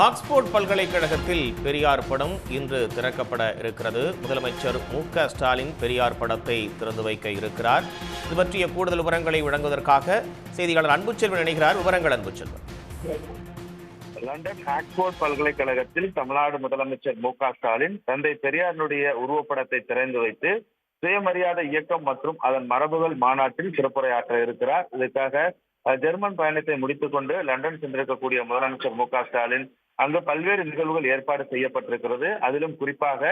Oxford பல்கலைக்கழகத்தில் பெரியார் படம் இன்று திறக்கப்பட இருக்கிறது. முதலமைச்சர் மு.க.ஸ்டாலின் பெரியார் படத்தை திறந்து வைக்க இருக்கிறார். இது பற்றிய கூடுதல் விவரங்களை வழங்குவதற்காக செய்தியாளர் அன்புச்செல்வன் இணைகிறார். விவரங்கள் அன்புச்செல்வன். லண்டன் ஆக்ஸ்போர்ட் பல்கலைக்கழகத்தில் தமிழ்நாடு முதலமைச்சர் மு.க.ஸ்டாலின் தந்தை பெரியாரினுடைய உருவப்படத்தை திறந்து வைத்து சுயமரியாதை இயக்கம் மற்றும் அதன் மரபுகள் மாநாட்டில் சிறப்புரையாற்ற இருக்கிறார். இதற்காக ஜெர்மன் பயணத்தை முடித்துக் கொண்டு லண்டன் சென்றிருக்கக்கூடிய முதலமைச்சர் மு.க.ஸ்டாலின் அங்கு பல்வேறு நிகழ்வுகள் ஏற்பாடு செய்யப்பட்டிருக்கிறது. அதிலும் குறிப்பாக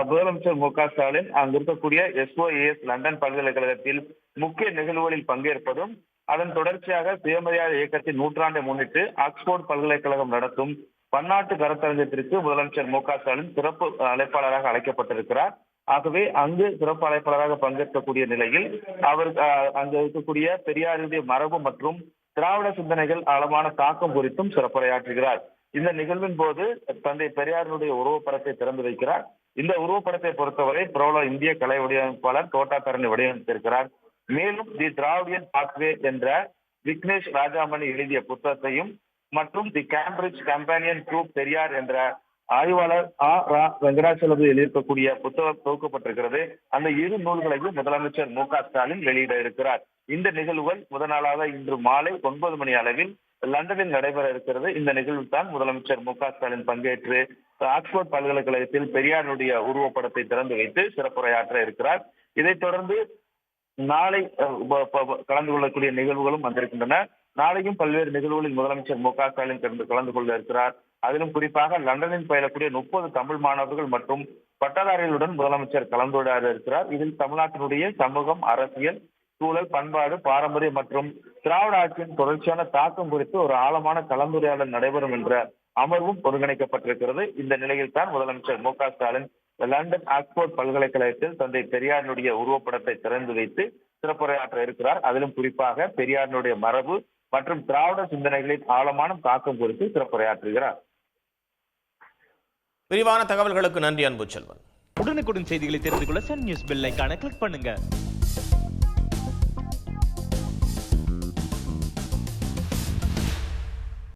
முதலமைச்சர் மு.க.ஸ்டாலின் அங்கு இருக்கக்கூடிய SOAS லண்டன் பல்கலைக்கழகத்தில் முக்கிய நிகழ்வுகளில் பங்கேற்பதும், அதன் தொடர்ச்சியாக சுயமரியாதை இயக்கத்தின் நூற்றாண்டை முன்னிட்டு ஆக்ஸ்போர்ட் பல்கலைக்கழகம் நடத்தும் பன்னாட்டு கருத்தரங்கத்திற்கு முதலமைச்சர் மு.க.ஸ்டாலின் சிறப்பு அழைப்பாளராக அழைக்கப்பட்டிருக்கிறார். ஆகவே அங்கு சிறப்பு அழைப்பாளராக பங்கேற்கக்கூடிய நிலையில் அவர் அங்கு இருக்கக்கூடிய பெரியாருடைய மரபு மற்றும் திராவிட சிந்தனைகள் ஆழமான தாக்கம் குறித்தும் சிறப்புரையாற்றுகிறார். இந்த நிகழ்வின் போது தந்தை பெரியாருடைய உருவப்படத்தை திறந்து வைக்கிறார். இந்த உருவப்படத்தை பொறுத்தவரை பிரபல இந்திய கலை வடிவமைப்பாளர் தோட்டாக்கரணி வடிவமைத்திருக்கிறார். மேலும் தி திராவிடியன் பாத்வே என்ற விக்னேஷ் ராஜாமணி எழுதிய புத்தகத்தையும் மற்றும் தி கேம்பிரிட்ஜ் கம்பேனியன் டு பெரியார் என்ற ஆய்வாளர் வெங்கடாச்சலபதி எழுதியிருக்கக்கூடிய புத்தகம் தொகுக்கப்பட்டிருக்கிறது. அந்த இரு நூல்களையும் முதலமைச்சர் மு.க.ஸ்டாலின் வெளியிட இருக்கிறார். இந்த நிகழ்வுகள் முதல் நாளாக இன்று மாலை 9 மணி அளவில் லண்டனில் நடைபெற இருக்கிறது. இந்த நிகழ்வில் தான் முதலமைச்சர் மு.க.ஸ்டாலின் பங்கேற்று ஆக்ஸ்போர்ட் பல்கலைக்கழகத்தில் பெரியாருடைய உருவப்படத்தை திறந்து வைத்து சிறப்புரையாற்ற இருக்கிறார். இதைத் தொடர்ந்து நாளை கலந்து கொள்ளக்கூடிய நிகழ்வுகளும் வந்திருக்கின்றன. நாளையும் பல்வேறு நிகழ்வுகளில் முதலமைச்சர் மு.க.ஸ்டாலின் கலந்து கொள்ள இருக்கிறார். அதிலும் குறிப்பாக லண்டனில் பயிலக்கூடிய 30 தமிழ் மாணவர்கள் மற்றும் பட்டதாரிகளுடன் முதலமைச்சர் கலந்துரையாட இருக்கிறார். இதில் தமிழ்நாட்டினுடைய சமூகம், அரசியல், சூழல், பண்பாடு, பாரம்பரியம் மற்றும் திராவிட ஆட்சியின் தொடர்ச்சியான தாக்கம் குறித்து ஒரு ஆழமான கலந்துரையாடல் நடைபெறும் என்ற அமர்வும் ஒருங்கிணைக்கப்பட்டிருக்கிறது. இந்த நிலையில் தான் முதலமைச்சர் மு.க.ஸ்டாலின் லண்டன் ஆக்ஸ்போர்ட் பல்கலைக்கழகத்தில் தந்தை பெரியாரினுடைய உருவப்படத்தை திறந்து வைத்து சிறப்புரையாற்ற இருக்கிறார். அதிலும் குறிப்பாக பெரியாரினுடைய மரபு மற்றும் திராவிட சிந்தனைகளின் ஆழமான தாக்கம் குறித்து சிறப்புரையாற்றுகிறார். விரிவான தகவல்களுக்கு நன்றி அன்புச்செல்வன். உடனுக்குடன் செய்திகளை தெரிந்து கொள்ள சன் நியூஸ் பெல் ஐகானை கிளிக் பண்ணுங்க.